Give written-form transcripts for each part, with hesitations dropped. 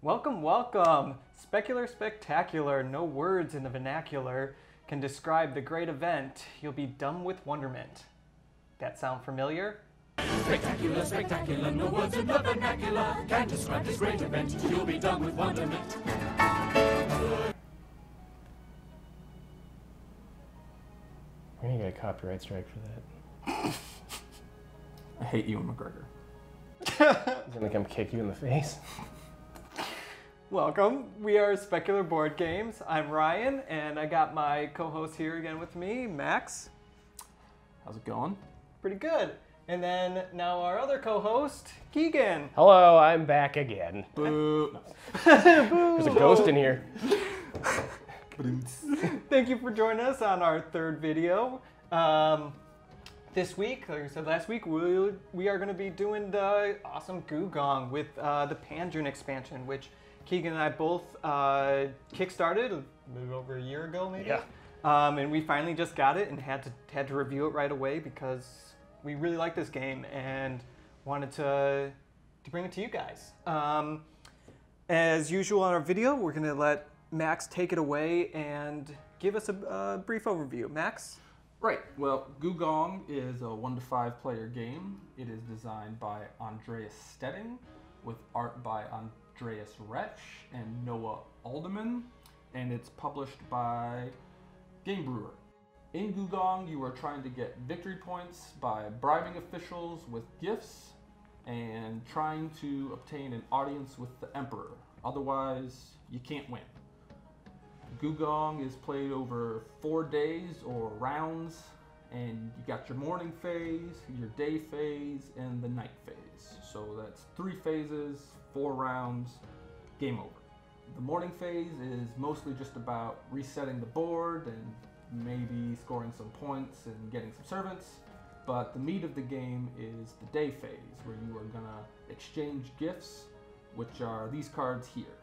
Welcome, welcome! Specular spectacular, no words in the vernacular can describe the great event. You'll be dumb with wonderment. That sound familiar? Spectacular, spectacular, no words in the vernacular can describe this great event. You'll be dumb with wonderment. We're gonna get a copyright strike for that. I hate Ewan McGregor. He's gonna come kick you in the face. Welcome. We are Specular Board Games. I'm Ryan, and I got my co-host here again with me, Max. How's it going? Pretty good. And then now our other co-host, Keegan. Hello, I'm back again. Boo. There's a ghost in here. Thank you for joining us on our third video. This week, like I said last week, we are going to be doing the awesome Gugong with the Panjun expansion, which Keegan and I both kickstarted a little over a year ago, maybe. Yeah. And we finally just got it and had to review it right away because we really like this game and wanted to bring it to you guys. As usual on our video, we're going to let Max take it away and give us a brief overview. Max? Right, well, Gugong is a 1 to 5 player game. It is designed by Andreas Stedding with art by Andreas Retsch and Noah Alderman, and it's published by Game Brewer. In Gugong, you are trying to get victory points by bribing officials with gifts and trying to obtain an audience with the Emperor. Otherwise, you can't win. Gugong is played over 4 days or rounds, and you got your morning phase, your day phase, and the night phase. So that's 3 phases, 4 rounds, game over. The morning phase is mostly just about resetting the board and maybe scoring some points and getting some servants, but the meat of the game is the day phase, where you are gonna exchange gifts, which are these cards here.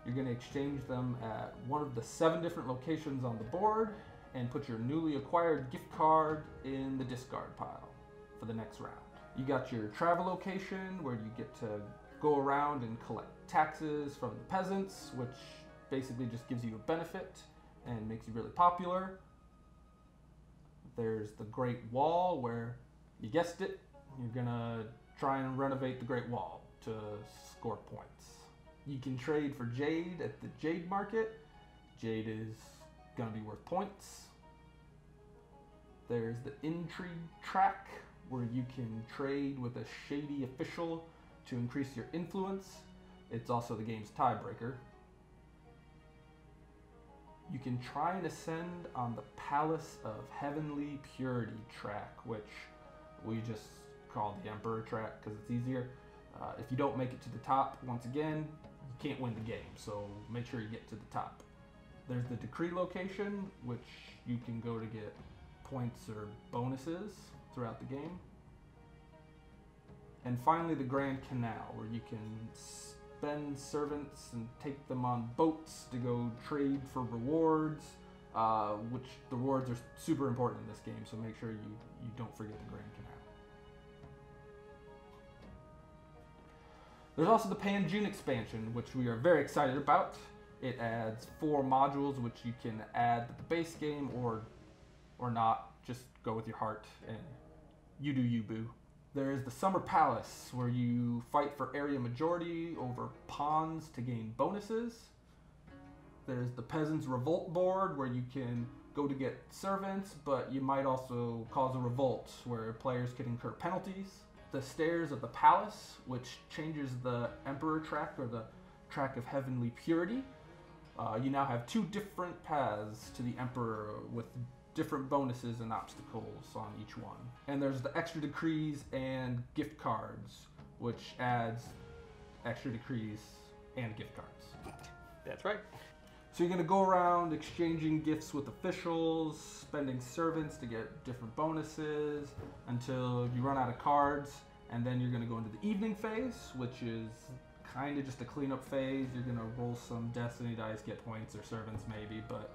You're going to exchange them at one of the 7 different locations on the board and put your newly acquired gift card in the discard pile for the next round. You got your travel location where you get to go around and collect taxes from the peasants, which basically just gives you a benefit and makes you really popular. There's the Great Wall where, you guessed it, you're going to try and renovate the Great Wall to score points. You can trade for Jade at the Jade Market. Jade is going to be worth points. There's the Intrigue track, where you can trade with a shady official to increase your influence. It's also the game's tiebreaker. You can try and ascend on the Palace of Heavenly Purity track, which we just call the Emperor track because it's easier. If you don't make it to the top, once again, you can't win the game, so make sure you get to the top. There's the Decree location, which you can go to get points or bonuses throughout the game. And finally, the Grand Canal, where you can spend servants and take them on boats to go trade for rewards, which the rewards are super important in this game, so make sure you don't forget the Grand Canal. There's also the Panjun expansion, which we are very excited about. It adds 4 modules, which you can add to the base game or not. Just go with your heart and you do you, boo. There is the Summer Palace, where you fight for area majority over pawns to gain bonuses. There's the Peasants Revolt board, where you can go to get servants, but you might also cause a revolt, where players can incur penalties. The Stairs of the Palace, which changes the Emperor track, or the track of Heavenly Purity. You now have 2 different paths to the Emperor with different bonuses and obstacles on each one. And there's the Extra Decrees and Gift Cards, which adds extra decrees and gift cards. That's right. So you're going to go around exchanging gifts with officials, spending servants to get different bonuses until you run out of cards, and then you're going to go into the evening phase, which is kind of just a cleanup phase. You're going to roll some destiny dice, get points or servants maybe, but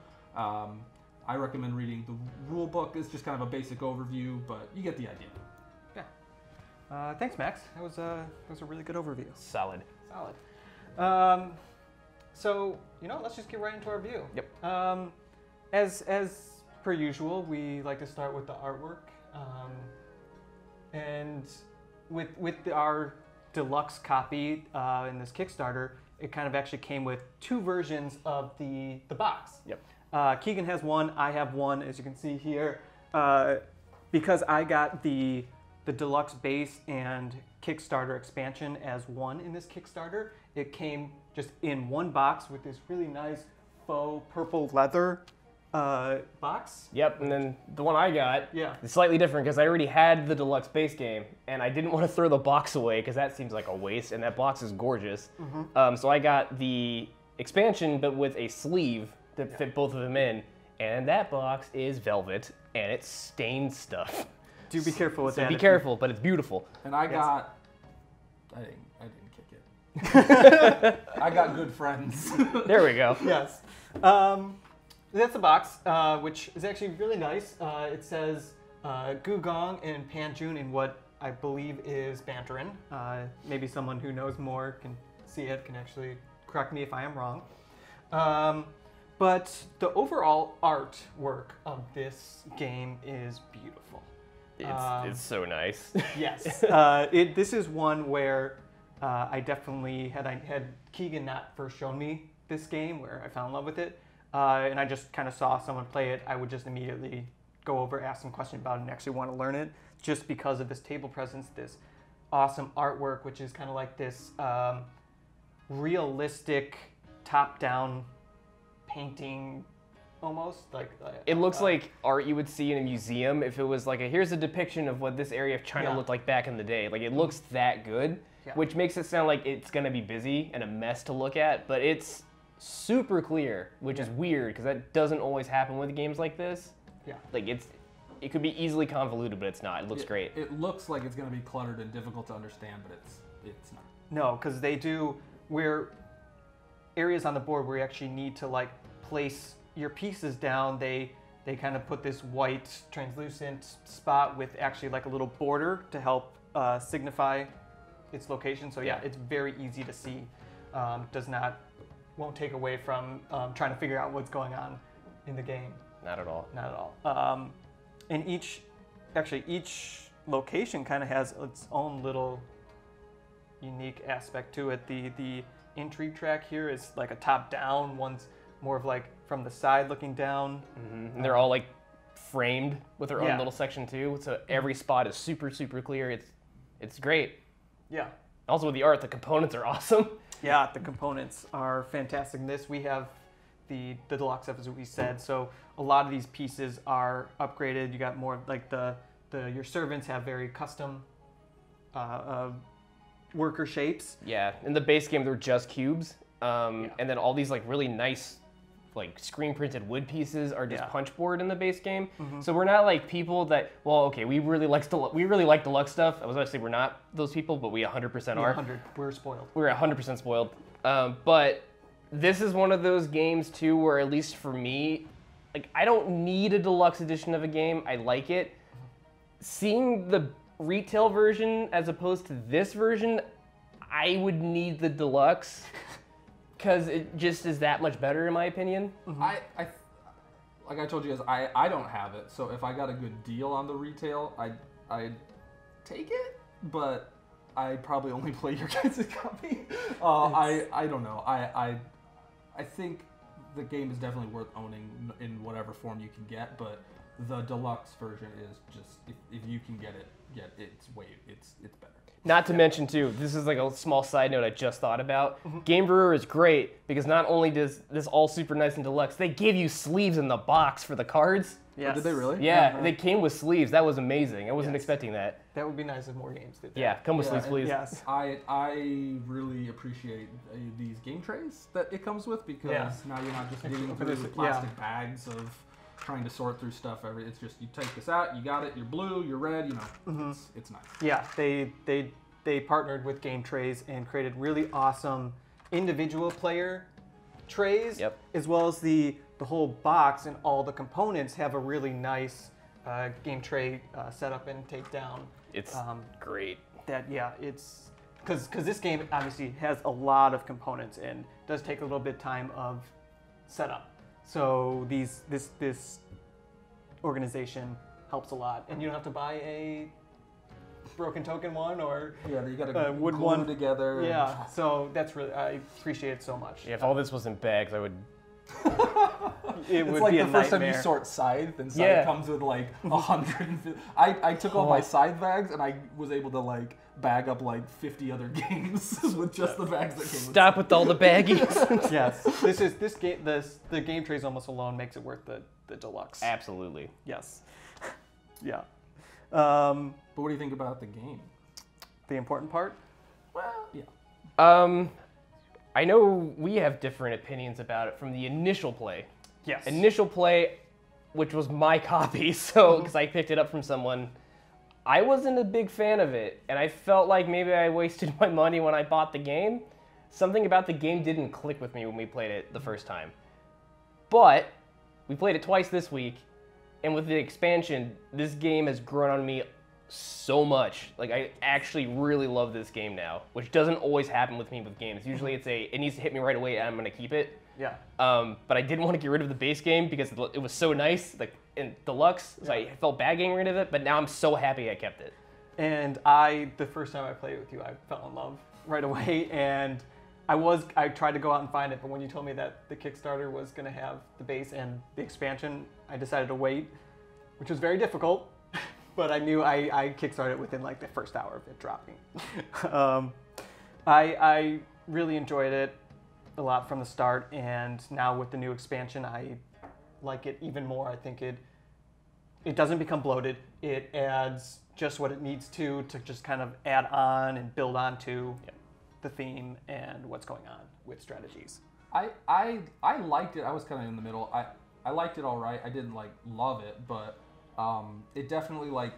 I recommend reading the rule book. It's just kind of a basic overview, but you get the idea. Yeah. Thanks, Max. That was a really good overview. Solid. Solid. So let's just get right into our review. Yep. As per usual, we like to start with the artwork, and with our deluxe copy in this Kickstarter, it kind of actually came with 2 versions of the box. Yep. Keegan has one, I have one, as you can see here. Because I got the deluxe base and Kickstarter expansion as one in this Kickstarter, it came just in one box with this really nice faux purple leather box. Yep, and then the one I got Yeah. is slightly different because I already had the deluxe base game, and I didn't want to throw the box away because that seems like a waste, and that box is gorgeous. So I got the expansion, but with a sleeve that fit both of them in, and that box is velvet, and it stains stuff. Do be careful with So that. be careful, but it's beautiful. And I Yes. got, I didn't kick it. I got good friends. There we go. Yes. That's the box, which is actually really nice. It says Gugong and Panjun in what I believe is Banterin. Maybe someone who knows more can see it, can actually correct me if I am wrong. But the overall artwork of this game is beautiful. It's so nice. Yes. This is one where I definitely had Keegan not first shown me this game, where I fell in love with it, and I just kind of saw someone play it, I would just immediately go over, ask some questions about it, and actually want to learn it, just because of this table presence, this awesome artwork, which is kind of like this realistic top-down painting. Almost like It looks like art you would see in a museum if it was like here's a depiction of what this area of China Yeah. looked like back in the day. Like it looks that good, Yeah. which makes it sound like it's gonna be busy and a mess to look at, but it's super clear, which is weird because that doesn't always happen with games like this. Yeah. Like it could be easily convoluted, but it's not. It looks great. It looks like it's going to be cluttered and difficult to understand, but it's not. No, because they do where areas on the board where you actually need to like place your pieces down. They kind of put this white translucent spot with actually like a little border to help signify its location. So yeah, it's very easy to see. Won't take away from trying to figure out what's going on in the game. Not at all. Not at all. And each location kind of has its own little unique aspect to it. The Intrigue track here is like a top-down. One's more of like from the side looking down. And they're all like framed with their own Yeah. little section too. So every spot is super, super clear. It's great. Yeah. Also with the art, the components are awesome. Yeah, the components are fantastic. In this, we have the deluxe, as we said. So a lot of these pieces are upgraded. You got more of like your servants have very custom worker shapes. Yeah, in the base game, they're just cubes. And then all these like really nice like screen printed wood pieces are just punch board in the base game. So we're not like people that, well, okay, we really like deluxe stuff. I was going to say we're not those people, but we 100% are. We're spoiled. We're 100% spoiled. But this is one of those games too where, at least for me, like I don't need a deluxe edition of a game. I like it. Seeing the retail version as opposed to this version, I would need the deluxe because it just is that much better in my opinion. I like I told you guys, I don't have it, so if I got a good deal on the retail, I'd take it, but I probably only play your guys' copy. I don't know. I think the game is definitely worth owning in whatever form you can get, but the deluxe version is just if you can get it, it's better. Not to mention too, this is like a small side note I just thought about. Game Brewer is great because not only does this all super nice and deluxe, they give you sleeves in the box for the cards. Yes. Oh, did they really? Yeah, they came with sleeves. That was amazing. I wasn't expecting that. That would be nice if more games did that. Yeah, come with sleeves, please. Yes. I really appreciate these game trays that it comes with because now you're not just digging through the plastic bags of trying to sort through stuff. It's just you take this out, you got it, you're blue, you're red, you know, it's nice. Yeah, they partnered with Game Trays and created really awesome individual player trays, Yep. as well as the whole box and all the components have a really nice game tray setup and takedown. It's great. It's because this game obviously has a lot of components and does take a little bit of time of setup. So this organization helps a lot, and you don't have to buy a broken token one or Yeah, you gotta wood glue one together. Yeah, so that's really, I appreciate it so much. Yeah, if all this was in bags, I would. It It's would like be the a first time nightmare. you sort scythe, and scythe Yeah. comes with like 150. I took all my scythe bags, and I was able to like bag up like 50 other games with just the bags that came with. Stop with all the baggies. Yes, the game trays almost alone makes it worth the deluxe. Absolutely. Yes. Yeah. But what do you think about the game? The important part? Well, yeah. I know we have different opinions about it from the initial play. Yes. Initial play, which was my copy, so because I picked it up from someone, I wasn't a big fan of it, and I felt like maybe I wasted my money when I bought the game. Something about the game didn't click with me when we played it the first time. But we played it twice this week, and with the expansion, this game has grown on me so much. Like, I actually really love this game now, which doesn't always happen with me with games. Usually it needs to hit me right away and I'm gonna keep it. Yeah. But I didn't want to get rid of the base game because it was so nice, like in Deluxe, so I felt bad getting rid of it, but now I'm so happy I kept it. And the first time I played it with you, I fell in love right away, and I tried to go out and find it, but when you told me that the Kickstarter was gonna have the base and the expansion, I decided to wait, which was very difficult. But I knew I kickstarted it within like the first hour of it dropping. I really enjoyed it a lot from the start, and now with the new expansion, I like it even more. I think it doesn't become bloated. It adds just what it needs to just kind of add on and build onto the theme and what's going on with strategies. I liked it. I was kind of in the middle. I liked it all right. I didn't like love it, but it definitely like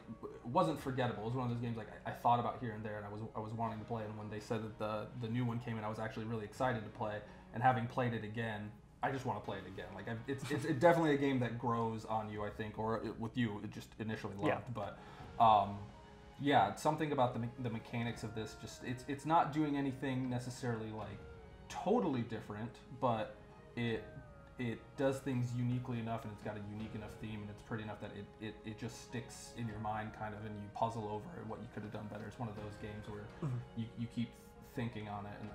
wasn't forgettable. It was one of those games like I thought about here and there, and I was wanting to play. And when they said that the new one came in, I was actually really excited to play. And having played it again, I just want to play it again. Like it's definitely a game that grows on you, I think, or with you, it just initially loved. Yeah. But yeah, something about the mechanics of this, just it's not doing anything necessarily like totally different, but it does things uniquely enough, and it's got a unique enough theme, and it's pretty enough that it just sticks in your mind kind of, and you puzzle over what you could have done better. It's one of those games where you keep thinking on it, and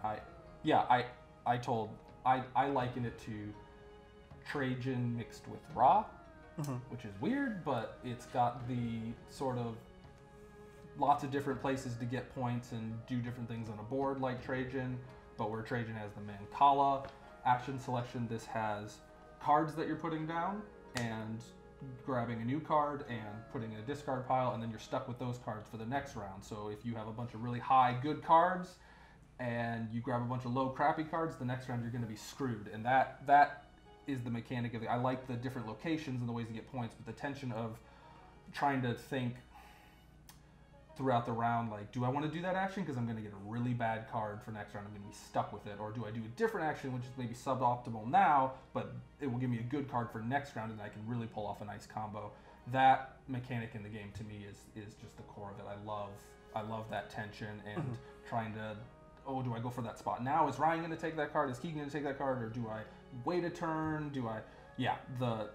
I liken it to Trajan mixed with Ra, which is weird, but it's got the sort of lots of different places to get points and do different things on a board like Trajan, but where Trajan has the Mancala action selection, this has cards that you're putting down and grabbing a new card and putting in a discard pile, and then you're stuck with those cards for the next round. So if you have a bunch of really high good cards and you grab a bunch of low crappy cards, the next round you're going to be screwed. And that is the mechanic of it. I like the different locations and the ways to get points, but the tension of trying to think throughout the round, like, do I want to do that action because I'm going to get a really bad card for next round, I'm going to be stuck with it, or do I do a different action which is maybe suboptimal now, but it will give me a good card for next round and I can really pull off a nice combo. That mechanic in the game to me is just the core of it. I love that tension and trying to, oh, do I go for that spot now? Is Ryan going to take that card? Is Keegan going to take that card? Or do I wait a turn? Yeah, the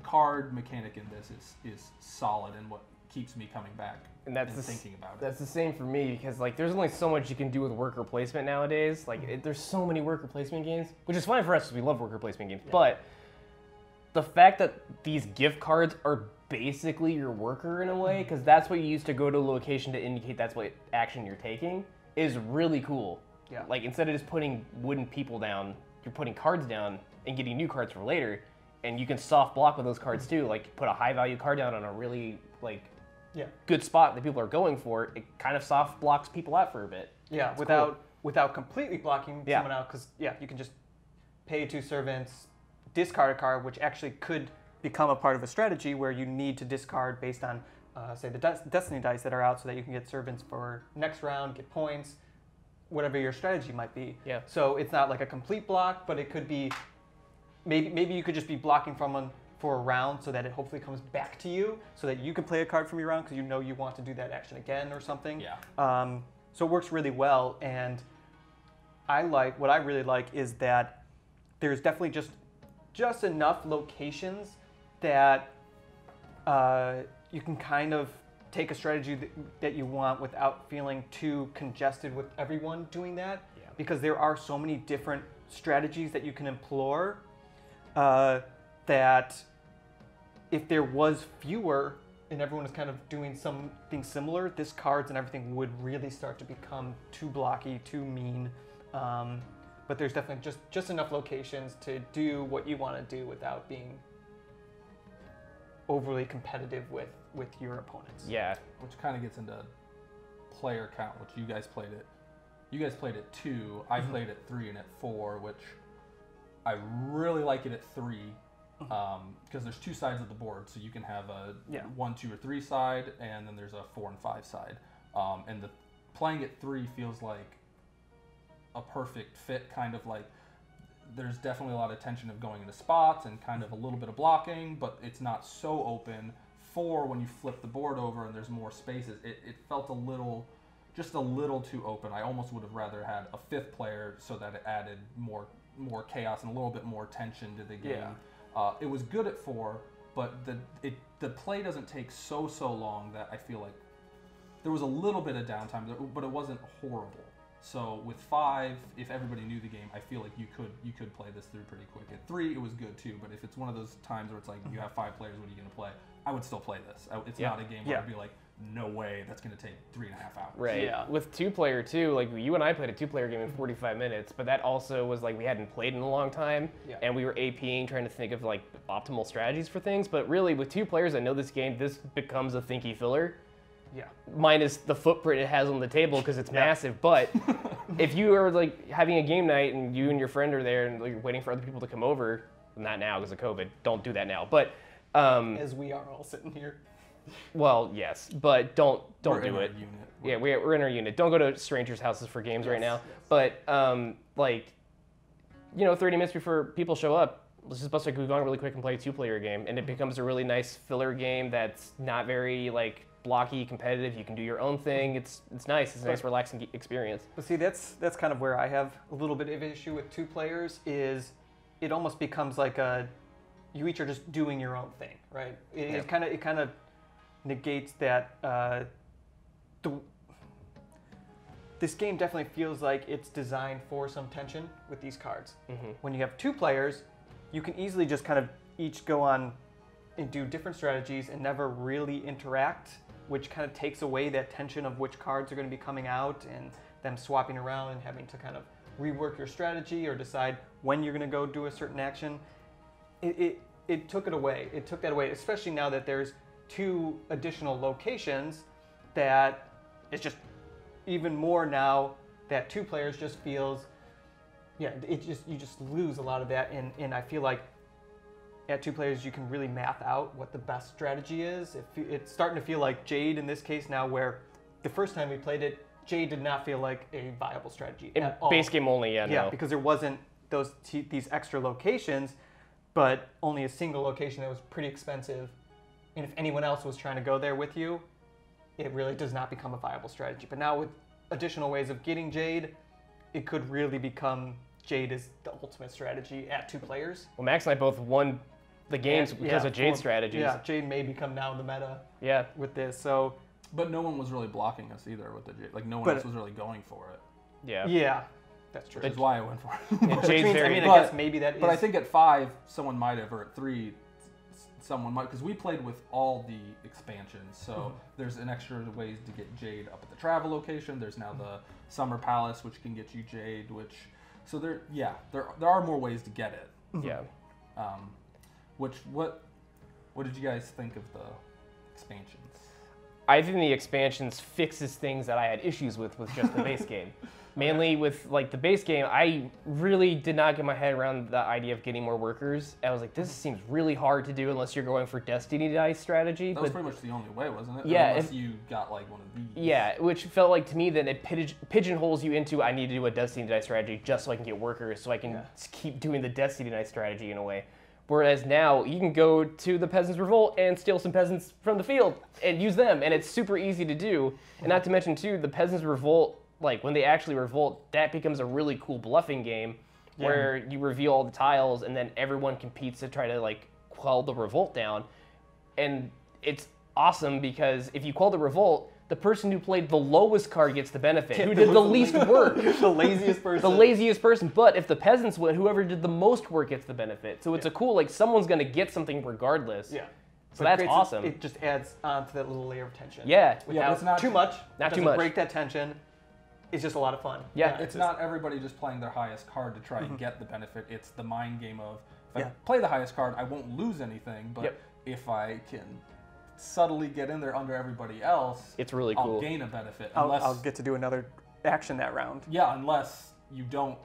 card mechanic in this is solid and what keeps me coming back and that's thinking about it. That's the same for me, because like there's only so much you can do with worker placement nowadays. Like there's so many worker placement games, which is fine for us because we love worker placement games. Yeah. But the fact that these gift cards are basically your worker in a way, because that's what you use to go to a location to indicate that's what action you're taking, is really cool. Yeah. Like instead of just putting wooden people down, you're putting cards down and getting new cards for later, and you can soft block with those cards too. Like put a high value card down on a really good spot that people are going for. It kind of soft blocks people out for a bit. Yeah, it's without completely blocking someone out, because you can just pay 2 servants, discard a card, which actually could become a part of a strategy where you need to discard based on, say, the Destiny dice that are out, so that you can get servants for next round, get points, whatever your strategy might be. Yeah. So it's not like a complete block, but it could be maybe you could just be blocking someone for a round so that it hopefully comes back to you so that you can play a card from your round because you know you want to do that action again or something. Yeah. So it works really well, and what I really like is that there's definitely just enough locations that you can kind of take a strategy that you want without feeling too congested with everyone doing that. Yeah. Because there are so many different strategies that you can employ that if there was fewer and everyone is kind of doing something similar, this cards and everything would really start to become too blocky, too mean. But there's definitely just enough locations to do what you want to do without being overly competitive with your opponents. Yeah. Which kind of gets into player count, which you guys played it. You guys played at 2. I played at 3 and at 4, which I really like it at 3 because there's 2 sides of the board, so you can have a 1, 2, or 3 side, and then there's a 4 and 5 side. And playing at 3 feels like a perfect fit, kind of like there's definitely a lot of tension of going into spots and kind of a little bit of blocking, but it's not so open. 4, when you flip the board over and there's more spaces, it felt just a little too open. I almost would have rather had a 5th player so that it added more chaos and a little bit more tension to the game. Yeah. It was good at 4, but the play doesn't take so long that I feel like there was a little bit of downtime, but it wasn't horrible. So with 5, if everybody knew the game, I feel like you could play this through pretty quick. At 3, it was good too, but if it's one of those times where it's like you have 5 players, what are you going to play? I would still play this. It's not a game where I'd be like, no way, that's going to take 3.5 hours. Right. Yeah. With 2-player too, like you and I played a 2-player game in 45 minutes, but that also was like we hadn't played in a long time, and we were APing, trying to think of like optimal strategies for things. But really, with 2 players that know this game, this becomes a thinky filler. Yeah. Minus the footprint it has on the table because it's massive. But if you are like having a game night and you and your friend are there and like, waiting for other people to come over, not now because of COVID, don't do that now. But as we are all sitting here. Well, yes, but don't We're do in our it. unit. Yeah, we're in our unit. Don't go to strangers' houses for games right now. But like, 30 minutes before people show up, let's just bust a Gugong really quick and play a 2-player game, and it becomes a really nice filler game that's not very like blocky, competitive. You can do your own thing. It's nice. It's a nice, relaxing experience. But see, that's kind of where I have a little bit of an issue with 2 players. Is it almost becomes like you each are just doing your own thing, right? It kind of negates that. This game definitely feels like it's designed for some tension with these cards. When you have 2 players, you can easily just kind of each go on and do different strategies and never really interact, which kind of takes away that tension of which cards are going to be coming out and them swapping around and having to kind of rework your strategy or decide when you're going to go do a certain action. It took it away. It took that away, especially now that there's 2 additional locations that it's just even more now that 2 players just feels, you just lose a lot of that. And I feel like at 2 players, you can really math out what the best strategy is. It's starting to feel like Jade in this case now, where the first time we played it, Jade did not feel like a viable strategy at all. Base game only, no. Because there wasn't these extra locations, but only a single location that was pretty expensive. And if anyone else was trying to go there with you, it really does not become a viable strategy. But now with additional ways of getting Jade, it could really become Jade is the ultimate strategy at 2 players. Well, Max and I both won the games because of Jade strategies. Yeah, Jade may become now the meta. Yeah. With this, so. But no one was really blocking us either with the Jade. Like no one else was really going for it. Yeah. Yeah, that's true. Which is why I went for it. And Jade's very. I guess maybe that is. But I think at 5, someone might have, or at 3, someone might, because we played with all the expansions. So there's an extra ways to get Jade up at the travel location. There's now the Summer Palace, which can get you Jade. So there are more ways to get it. Yeah. What did you guys think of the expansions? I think the expansions fixes things that I had issues with just the base game. Mainly with like the base game, I really did not get my head around the idea of getting more workers. I was like, this seems really hard to do unless you're going for Destiny dice strategy. That was pretty much the only way, wasn't it? Yeah, Unless you got like one of these. Yeah, which felt like to me that it pigeonholes you into I need to do a Destiny dice strategy just so I can get workers, so I can keep doing the Destiny dice strategy in a way. Whereas now you can go to the Peasants Revolt and steal some peasants from the field and use them, and it's super easy to do. And not to mention too, the Peasants Revolt, like when they actually revolt, that becomes a really cool bluffing game where you reveal all the tiles and then everyone competes to try to like quell the revolt down. And it's awesome because if you quell the revolt, the person who played the lowest card gets the benefit, who did the least work. The laziest person. The laziest person. But if the peasants win, whoever did the most work gets the benefit. So it's a cool, like someone's going to get something regardless. Yeah. So that's awesome. It just adds on to that little layer of tension. Yeah. Without it's not too much. Not too doesn't much. break that tension. It's just a lot of fun. Yeah. It's not everybody just playing their highest card to try and get the benefit. It's the mind game of, if I play the highest card, I won't lose anything, but if I can subtly get in there under everybody else, it's really cool. I'll gain a benefit. I'll get to do another action that round. Yeah, unless you don't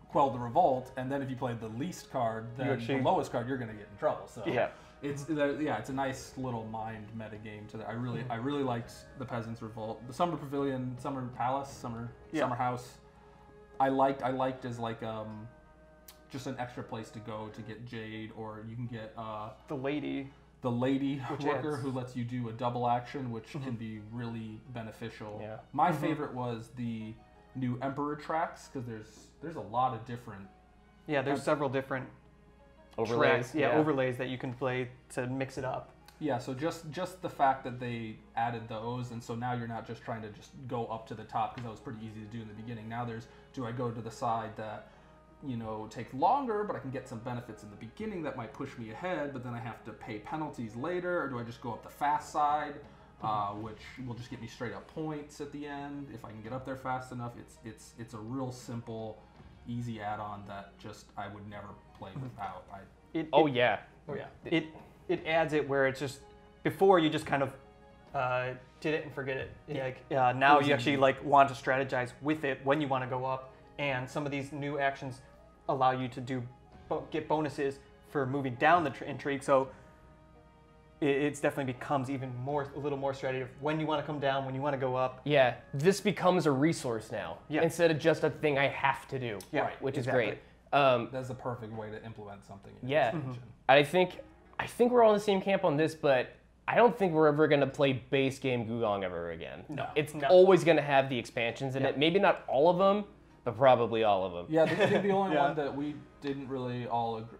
quell the revolt, and then if you play the least card, then the lowest card, you're going to get in trouble. So it's a nice little mind meta game to that. I really liked the Peasants Revolt, the Summer Pavilion, Summer Palace, Summer House. I liked as like just an extra place to go to get Jade, or you can get the lady worker who lets you do a double action, which can be really beneficial. Yeah. My favorite was the new Emperor tracks, because there's a lot of different. Yeah, there's several different overlays. Tracks, overlays that you can play to mix it up. Yeah, so just the fact that they added those, and so now you're not just trying to just go up to the top, because that was pretty easy to do in the beginning. Now do I go to the side that takes longer, but I can get some benefits in the beginning that might push me ahead, but then I have to pay penalties later, or do I just go up the fast side, which will just get me straight up points at the end if I can get up there fast enough. It's a real simple, easy add-on that just I would never play without. It adds it where it's just before you just kind of did it and forget it. Now you actually want to strategize with it when you want to go up, and some of these new actions allow you to get bonuses for moving down the intrigue. So it's definitely becomes even a little more strategic when you want to come down, when you want to go up. Yeah, this becomes a resource now instead of just a thing I have to do. Yeah, which is great. That's the perfect way to implement something. I think we're all in the same camp on this, but I don't think we're ever going to play base game Gugong ever again. No. It's always going to have the expansions in it. Maybe not all of them, but probably all of them. Yeah, the only one that we didn't really all agree.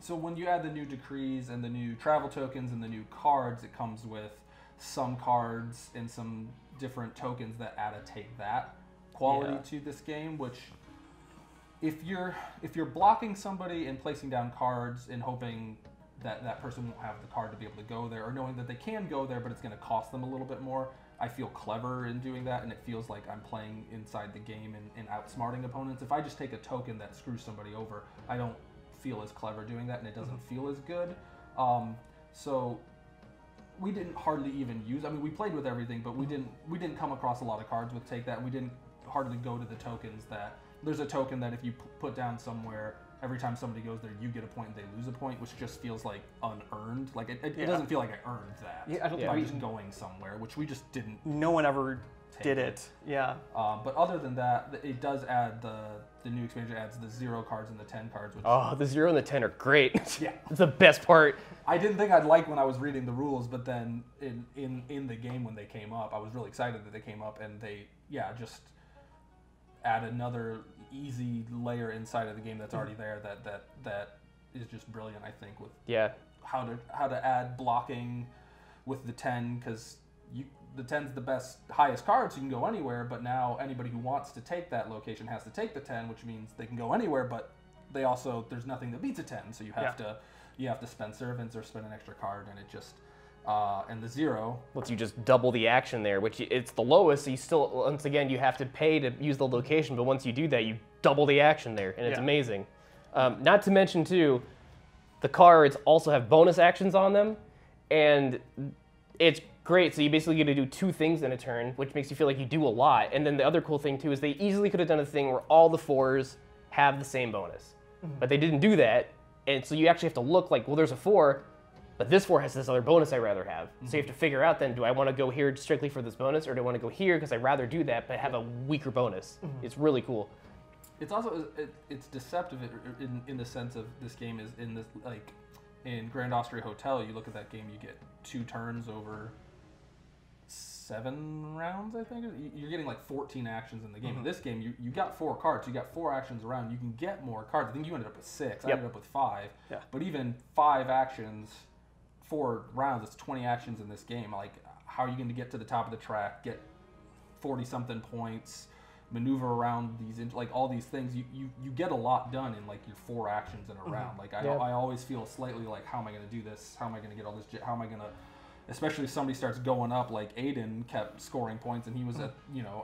So when you add the new decrees and the new travel tokens and the new cards, it comes with some cards and some different tokens that add a take that quality to this game, which if you're blocking somebody and placing down cards and hoping that that person won't have the card to be able to go there, or knowing that they can go there but it's going to cost them a little bit more, I feel clever in doing that, and it feels like I'm playing inside the game and outsmarting opponents. If I just take a token that screws somebody over, I don't feel as clever doing that, and it doesn't feel as good. So we didn't hardly even use. I mean, we played with everything, but we didn't come across a lot of cards with take that. We didn't hardly go to the tokens that there's a token that if you put down somewhere, every time somebody goes there, you get a point and they lose a point, which just feels like unearned. Like it doesn't feel like I earned that. Yeah, I don't think by just going somewhere, which we just didn't. No one ever did it. Yeah. But other than that, it does add the new expansion adds the 0 cards and the 10 cards. Which, the 0 and the 10 are great. Yeah, it's the best part. I didn't think I'd like when I was reading the rules, but then in the game when they came up, I was really excited that they came up, and they just add another easy layer inside of the game that's already there that is just brilliant, I think, with how to add blocking with the 10, because the 10's the highest card, so you can go anywhere, but now anybody who wants to take that location has to take the 10, which means they can go anywhere, but they also, there's nothing that beats a 10, so you have to spend servants or spend an extra card, and it just and the 0 lets you just double the action there, which it's the lowest, so you still, once again, you have to pay to use the location, but once you do that, you double the action there, and it's amazing. Not to mention, too, the cards also have bonus actions on them, and it's great. So you basically get to do 2 things in a turn, which makes you feel like you do a lot. And then the other cool thing too is they easily could have done a thing where all the 4s have the same bonus, but they didn't do that. And so you actually have to look like, well, there's a 4, but this 4 has this other bonus I'd rather have. So you have to figure out then, do I want to go here strictly for this bonus, or do I want to go here because I'd rather do that but have a weaker bonus? It's really cool. It's also it's deceptive in the sense of this game is in this like in Grand Austria Hotel. You look at that game, you get 2 turns over 7 rounds. I think you're getting like 14 actions in the game. In this game, you got 4 cards. You got 4 actions around. You can get more cards. I think you ended up with 6. I ended up with 5. Yeah. But even 5 actions, 4 rounds. It's 20 actions in this game. Like, how are you going to get to the top of the track? Get 40-something points. Maneuver around these, like all these things, you get a lot done in like your 4 actions in a round. Like I always feel slightly like, how am I going to do this? How am I going to get all this? How am I going to, especially if somebody starts going up, like Aiden kept scoring points, and he was at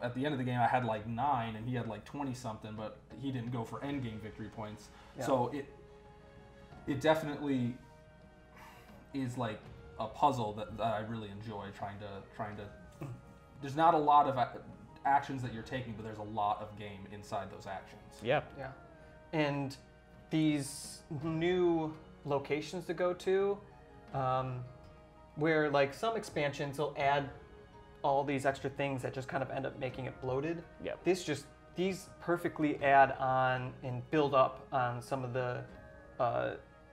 at the end of the game I had like 9 and he had like 20 something, but he didn't go for end game victory points. Yeah. So it definitely is like a puzzle that I really enjoy trying to. There's not a lot of actions that you're taking, but there's a lot of game inside those actions. Yeah. Yeah. And these new locations to go to, where like some expansions will add all these extra things that just kind of end up making it bloated. Yeah. These perfectly add on and build up on some of the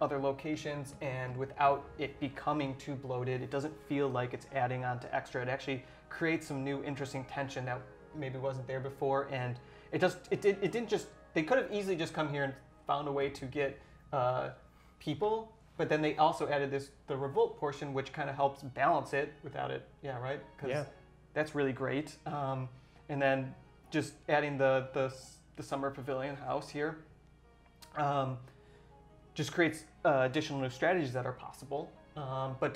other locations, and without it becoming too bloated, it doesn't feel like it's adding on to extra. It actually creates some new interesting tension that maybe wasn't there before, and it didn't just, they could have easily just come here and found a way to get people, but then they also added the revolt portion, which kind of helps balance it without it. Yeah, right. Because that's really great. And then just adding the summer pavilion house here just creates additional new strategies that are possible, but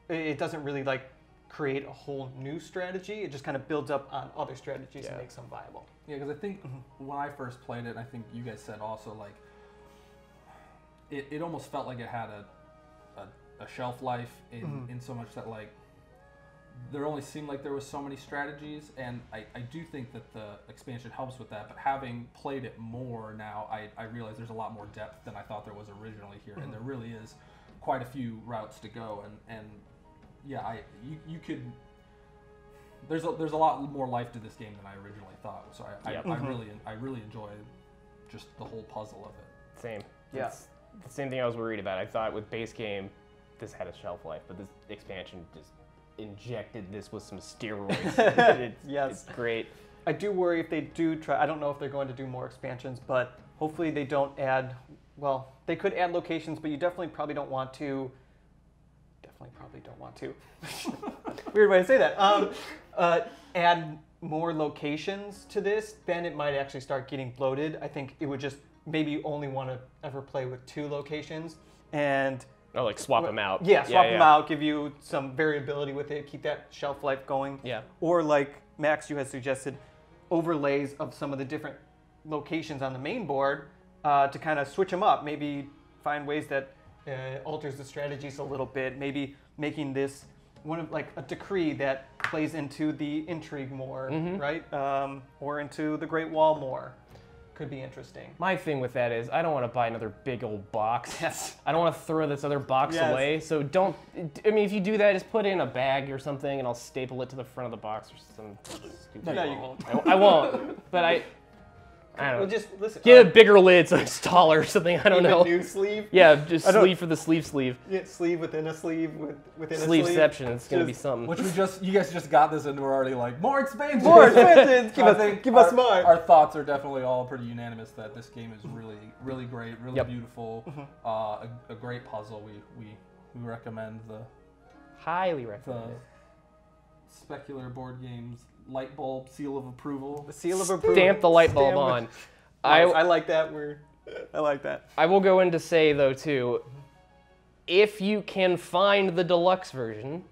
it doesn't really like create a whole new strategy. It just kind of builds up on other strategies and makes them viable. Yeah, because I think when I first played it, and I think you guys said also, like, it almost felt like it had a shelf life in so much that, like, there only seemed like there was so many strategies, and I do think that the expansion helps with that, but having played it more now, I realize there's a lot more depth than I thought there was originally here, and there really is quite a few routes to go, and yeah, you could. There's a lot more life to this game than I originally thought. So I really enjoy just the whole puzzle of it. Same. Yeah. It's the same thing I was worried about. I thought with base game, this had a shelf life, but this expansion just injected this with some steroids. It's great. I do worry if they do try. I don't know if they're going to do more expansions, but hopefully they don't add. Well, they could add locations, but you definitely probably don't want to. Weird way to say that. Add more locations to this, then it might actually start getting bloated. I think it would just maybe only want to ever play with 2 locations and like swap them out. Yeah, swap them out, give you some variability with it, keep that shelf life going. Yeah. Or like Max, you had suggested, overlays of some of the different locations on the main board to kind of switch them up. Maybe find ways that alters the strategies a little bit, maybe making this one of like a decree that plays into the intrigue more, right? Or into the Great Wall more. Could be interesting. My thing with that is I don't want to buy another big old box. Yes. I don't want to throw this other box away. So don't, I mean, if you do that, just put it in a bag or something and I'll staple it to the front of the box or something stupid. No, you won't. I won't, but I don't know. Well, just listen. Get a bigger lid so it's taller or something. I don't know. A new sleeve. Yeah, just sleeve for the sleeve. Yeah, sleeve within a sleeve within a sleeve. sleeve. Sleeveception. It's gonna be something. Which you guys just got this and we're already like, more expansions. More expansions. Give us more. Our thoughts are definitely all pretty unanimous that this game is really, really great, really beautiful, a great puzzle. We recommend Highly recommend the it. Specular Board Games light bulb seal of approval. The seal of approval. Stamp the light bulb on. I like that word. I like that. I will go in to say though too, if you can find the deluxe version,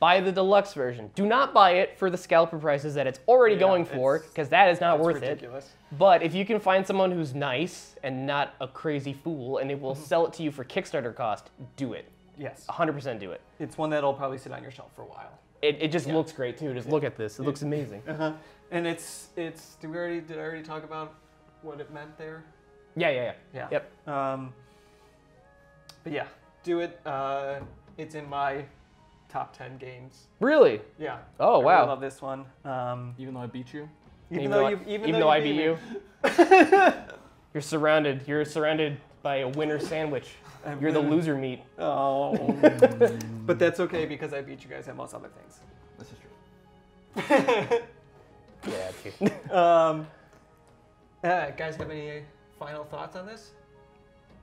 buy the deluxe version. Do not buy it for the scalper prices that it's already going for, because that is not worth ridiculous. it. But if you can find someone who's nice and not a crazy fool, and they will sell it to you for Kickstarter cost, do it. Yes. 100% do it. It's one that'll probably sit on your shelf for a while. It just looks great too. Just look at this. It looks amazing. And it's did I already talk about what it meant there? Yeah. Yep. But yeah, do it. It's in my top 10 games. Really? Yeah. Oh, I wow. really love this one. Even though I beat you? Even though I beat you. You're surrounded by a winner sandwich. You're the loser meat. Oh. But that's okay because I beat you guys at most other things. This is true. Yeah, dude. Guys, have any final thoughts on this?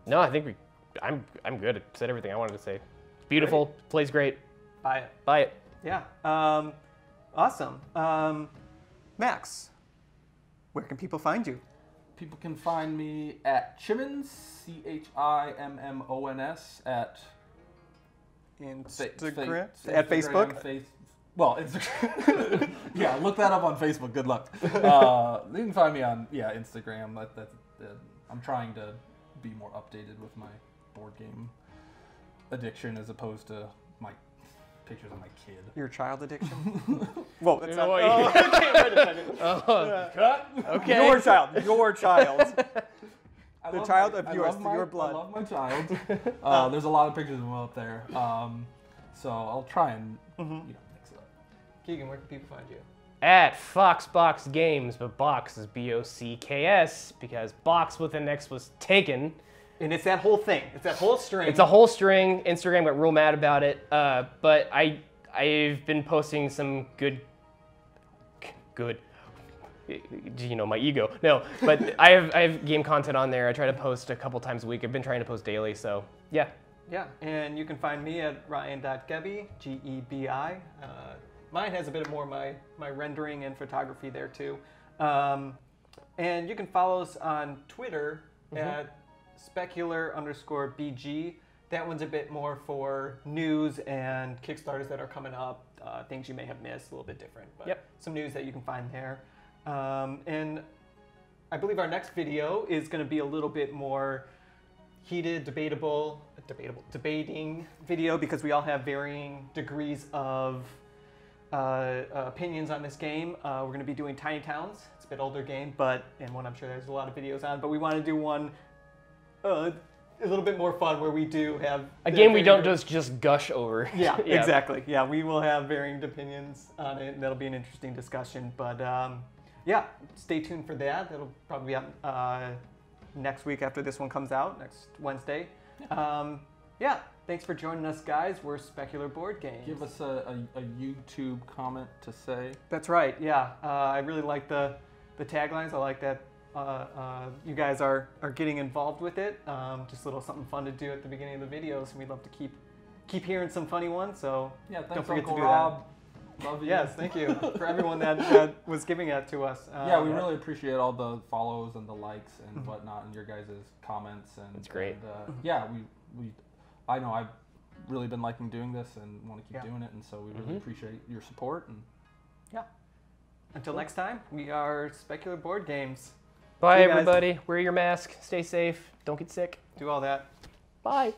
No, I think I'm good. I said everything I wanted to say. It's beautiful. Great. Plays great. Buy it. Buy it. Yeah. Awesome. Max, where can people find you? People can find me at Chimmons, Chimmons, at Instagram? At Facebook? Instagram. Yeah, look that up on Facebook. Good luck. You can find me on Instagram. I'm trying to be more updated with my board game addiction as opposed to my pictures of my kid. Your child addiction? Whoa, that's not... Oh, okay, wait a second. Cut. Okay. Your child. I The love child my- of I yours, love my- your blood. I love my child. There's a lot of pictures of him up there. So I'll try and mix it up. Keegan, where can people find you? At Foxbox Games, but Box is Bocks because Box with an X was taken. And it's that whole thing. It's that whole string. It's a whole string. Instagram got real mad about it. But I've been posting some good. You know, my ego. No, but I have game content on there. I try to post a couple times a week. I've been trying to post daily, so yeah. Yeah, and you can find me at ryan.gebi, Gebi. Mine has a bit more my rendering and photography there too. And you can follow us on Twitter at specular_BG. That one's a bit more for news and Kickstarters that are coming up, things you may have missed, a little bit different, but some news that you can find there. And I believe our next video is going to be a little bit more heated, debating video because we all have varying degrees of opinions on this game. We're going to be doing Tiny Towns. It's a bit older game, and one I'm sure there's a lot of videos on, but we want to do one a little bit more fun where we do have a game we don't just gush over. Yeah, exactly. Yeah, we will have varying opinions on it, and that'll be an interesting discussion. But yeah, stay tuned for that. That'll probably be out next week after this one comes out, next Wednesday. Yeah, thanks for joining us, guys. We're Specular Board Games. Give us a YouTube comment to say. That's right. Yeah, I really like the taglines. I like that you guys are getting involved with it. Just a little something fun to do at the beginning of the videos, and we'd love to keep hearing some funny ones. So yeah, thanks, don't forget Uncle to do Rob. that. Love you. Yes, thank you for everyone that was giving that to us. Yeah, we really appreciate all the follows and the likes and whatnot, and your guys' comments. And it's great. And, yeah, I know I've really been liking doing this and want to keep doing it, and so we really appreciate your support. And yeah, until next time, we are Specular Board Games. Bye, everybody. Wear your mask. Stay safe. Don't get sick. Do all that. Bye.